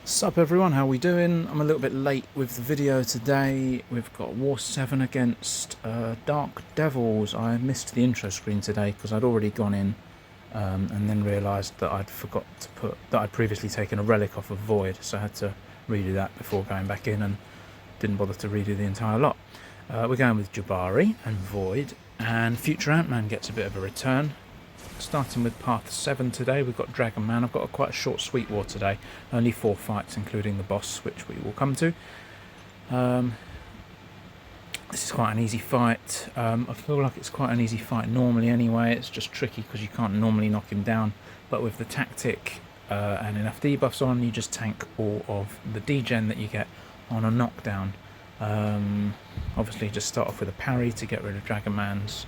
Sup everyone, how we doing? I'm a little bit late with the video today. We've got War 7 against Dark Devils. I missed the intro screen today because I'd already gone in and then realised that I'd previously taken a relic off of Void, so I had to redo that before going back in and didn't bother to redo the entire lot. We're going with Jabari and Void, and Future Ant-Man gets a bit of a return. Starting with Path 7 today, we've got Dragonman. I've got quite a short sweet war today, only 4 fights including the boss, which we will come to. This is quite an easy fight. I feel like it's quite an easy fight normally anyway. It's just tricky because you can't normally knock him down, but with the tactic and enough debuffs on, you just tank all of the degen that you get on a knockdown. Obviously just start off with a parry to get rid of Dragonman's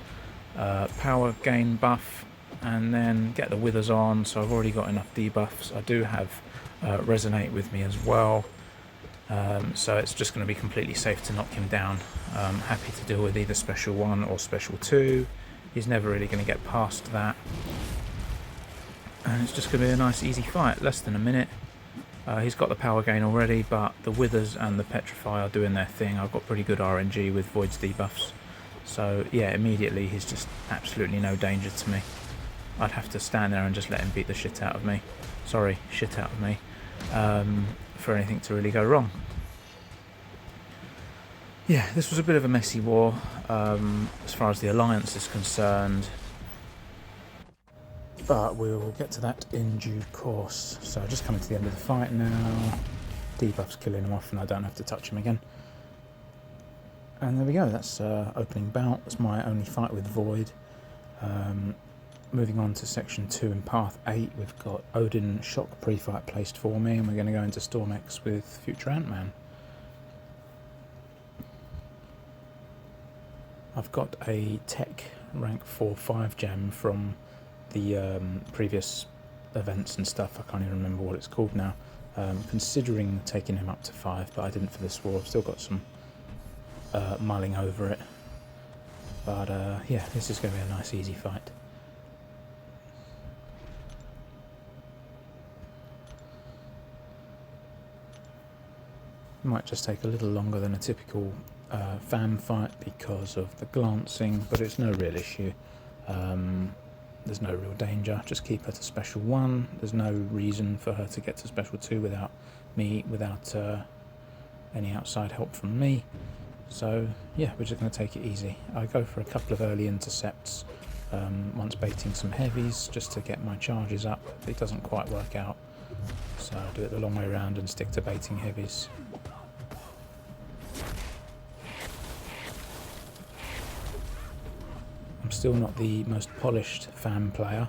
power gain buff, and then get the withers on, so I've already got enough debuffs. I do have resonate with me as well, so it's just going to be completely safe to knock him down. Happy to deal with either special 1 or special 2. He's never really going to get past that, and it's just going to be a nice easy fight, less than a minute. He's got the power gain already, but the withers and the petrify are doing their thing. I've got pretty good RNG with Void's debuffs, so yeah, immediately he's just absolutely no danger to me. I'd have to stand there and just let him beat the shit out of me. Sorry, shit out of me. For anything to really go wrong. Yeah, this was a bit of a messy war as far as the Alliance is concerned. But we'll get to that in due course. So just coming to the end of the fight now. Debuff's killing him off and I don't have to touch him again. And there we go, that's opening bout. That's my only fight with Void. Moving on to section 2 in path 8, we've got Odin shock pre-fight placed for me, and we're going to go into StormX with Future Ant-Man. I've got a tech rank 4-5 gem from the previous events and stuff. I can't even remember what it's called now. Considering taking him up to 5, but I didn't for this war. I've still got some mulling over it. But yeah, this is going to be a nice easy fight. Might just take a little longer than a typical fan fight because of the glancing, but it's no real issue. There's no real danger. Just keep her to special 1. There's no reason for her to get to special 2 without any outside help from me. So yeah, we're just going to take it easy. I go for a couple of early intercepts, once baiting some heavies just to get my charges up. It doesn't quite work out, so I'll do it the long way around and stick to baiting heavies. I'm still not the most polished fan player.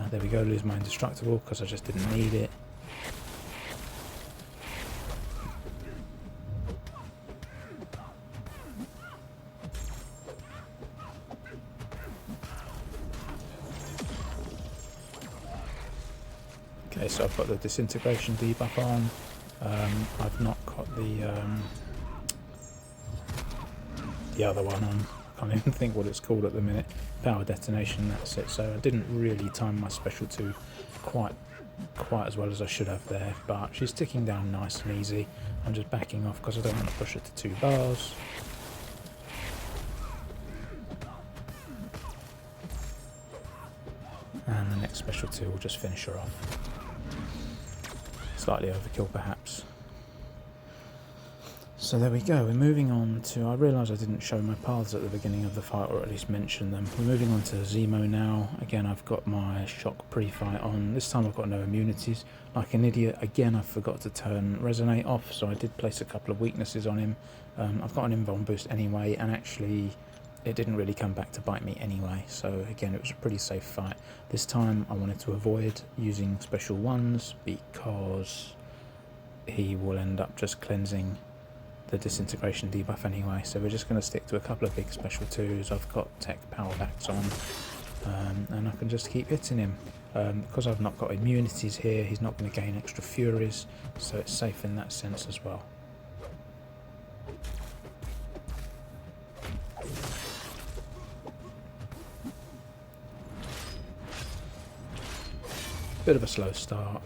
There we go, lose my indestructible because I just didn't need it. Okay, so I've got the disintegration debuff on. I've not got the other one on. Can't even think what it's called at the minute. Power detonation, that's it. So I didn't really time my special 2 quite as well as I should have there, but she's ticking down nice and easy. I'm just backing off because I don't want to push her to 2 bars. And the next special 2 will just finish her off. Slightly overkill perhaps. So there we go, we're moving on to, I realise I didn't show my paths at the beginning of the fight, or at least mention them. We're moving on to Zemo now. Again, I've got my shock pre-fight on. This time I've got no immunities. Like an idiot, again I forgot to turn resonate off, so I did place a couple of weaknesses on him. I've got an invuln boost anyway, and actually it didn't really come back to bite me anyway, so again it was a pretty safe fight. This time I wanted to avoid using special 1s because he will end up just cleansing the disintegration debuff anyway, so we're just going to stick to a couple of big special 2s. I've got tech power backs on, and I can just keep hitting him. Because I've not got immunities here, he's not going to gain extra furies, so it's safe in that sense as well. Bit of a slow start.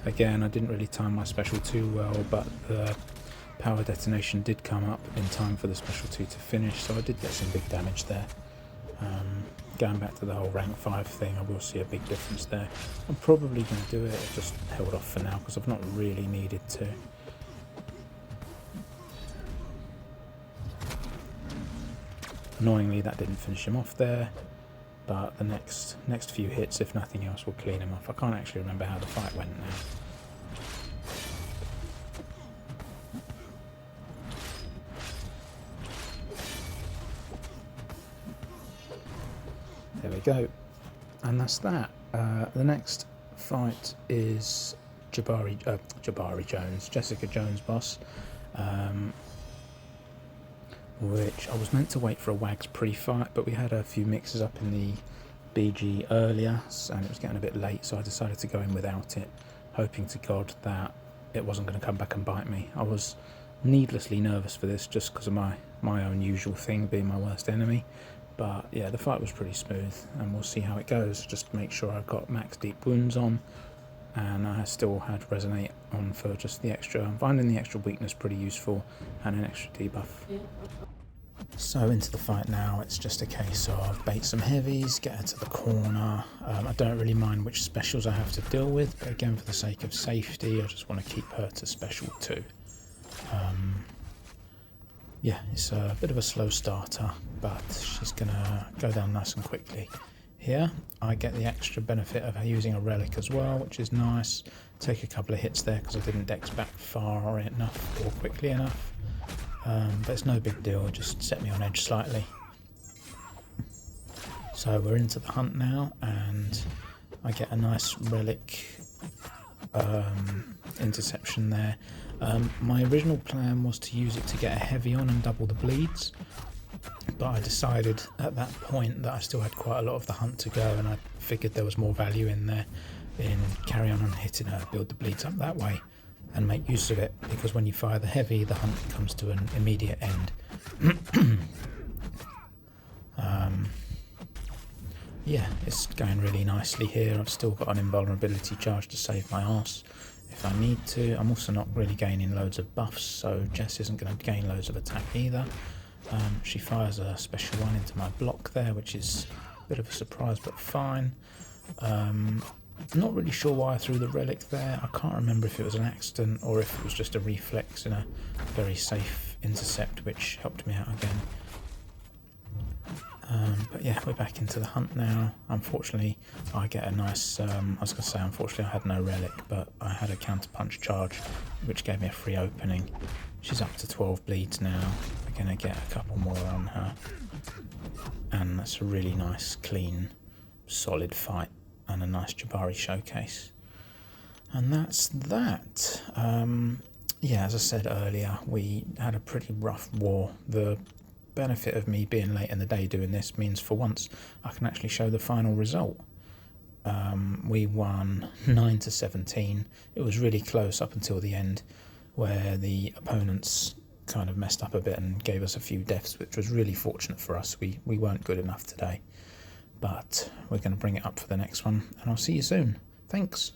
Again, I didn't really time my special too well, but the power detonation did come up in time for the special 2 to finish, so I did get some big damage there. Going back to the whole rank 5 thing, I will see a big difference there. I'm probably going to do it, I just held off for now because I've not really needed to. Annoyingly, that didn't finish him off there, but the next few hits, if nothing else, will clean him off. I can't actually remember how the fight went now. There we go, and that's that. The next fight is Jabari Jones, Jessica Jones boss, which I was meant to wait for a Wags pre-fight, but we had a few mixes up in the BG earlier, and it was getting a bit late, so I decided to go in without it, hoping to God that it wasn't going to come back and bite me. I was needlessly nervous for this just because of my own usual thing, being my worst enemy. But yeah, the fight was pretty smooth, and we'll see how it goes. Just make sure I've got max deep wounds on, and I still had resonate on for just the extra. I'm finding the extra weakness pretty useful, and an extra debuff. So into the fight now, it's just a case of bait some heavies, get her to the corner. I don't really mind which specials I have to deal with, but again, for the sake of safety, I just want to keep her to special 2. Yeah, it's a bit of a slow starter, but she's going to go down nice and quickly. Here, I get the extra benefit of using a relic as well, which is nice. Take a couple of hits there because I didn't dex back far enough or quickly enough. But it's no big deal, it just set me on edge slightly. So we're into the hunt now, and I get a nice relic interception there. My original plan was to use it to get a heavy on and double the bleeds, but I decided at that point that I still had quite a lot of the hunt to go, and I figured there was more value in there in carry on and hitting her, build the bleeds up that way and make use of it, because when you fire the heavy, the hunt comes to an immediate end. Yeah, it's going really nicely here. I've still got an invulnerability charge to save my arse if I need to. I'm also not really gaining loads of buffs, so Jess isn't going to gain loads of attack either. She fires a special one into my block there, which is a bit of a surprise, but fine. Not really sure why I threw the relic there. I can't remember if it was an accident or if it was just a reflex in a very safe intercept, which helped me out again. But yeah, we're back into the hunt now. Unfortunately, I get a nice, I was going to say unfortunately I had no relic, but I had a counter punch charge, which gave me a free opening. She's up to 12 bleeds now. We're going to get a couple more on her. And that's a really nice, clean, solid fight, and a nice Jabari showcase. And that's that. Yeah, as I said earlier, we had a pretty rough war. The benefit of me being late in the day doing this means for once I can actually show the final result. We won 9-17. It was really close up until the end, where the opponents kind of messed up a bit and gave us a few deaths, which was really fortunate for us. We weren't good enough today, but we're going to bring it up for the next one, and I'll see you soon. Thanks.